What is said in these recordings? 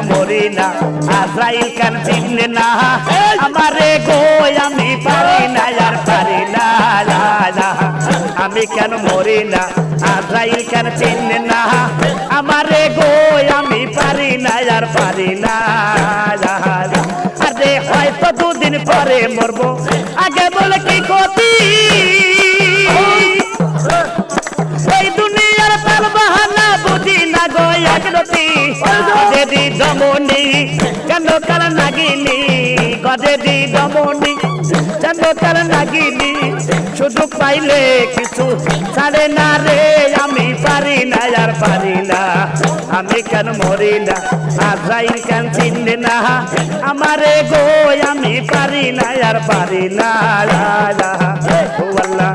মরি না আজরাইল কেন চিনলে না আমারে গো আমি পারি না আর পারি না আমি কেন মরি না আজরাইল কেন চিনলে না আমারে গো আমি পারি না আর পারি না আরে হয়তো দুদিন পরে মরবো আগে বলে কি ক্ষতি এই দুনিয়ার পাল বাহানা বুঝি না গো একরতি গজেদি দমনি চন্দ্রকাল নাগিনী গজেদি দমনি চন্দ্রকাল নাগিনী সুযোগ পাইলে কিছু ছাড়ে না রে আমি পারি না আর পারি না আমি কেন মরি না আজরাইল কেন চিনলে না আমারে গো আমি পারি না আর পারি না ও আল্লাহ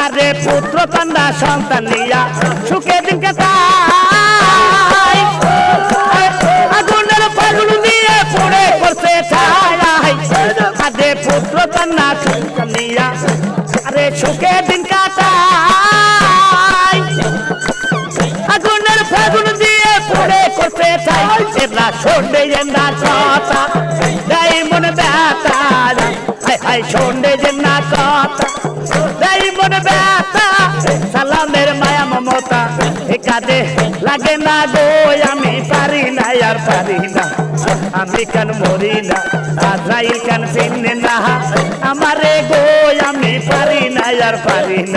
আরে পুত্র কন্যা সন্তান নিয়া সুখে দিন কাটাই আগুনের ফাগুন দিয়ে পড়ে পড়ছে ছাই আরে পুত্র কন্যা সন্তান নিয়া আরে সুখে দিন কাটাই আগুনের ফাগুন দিয়ে পড়ে পড়ছে ছাই এরা শোনে না কথা যাই মনে ব্যথা হাই শোনে না কথা যাই মনে ব্যথা সালামের মায়া মমতা কাঁদে লাগে না গো আমি পারি না আর পারি না আমি কেন মরি না আজরাইল কেন চিনলে না আমারে গো আমি পারি না আর পারি না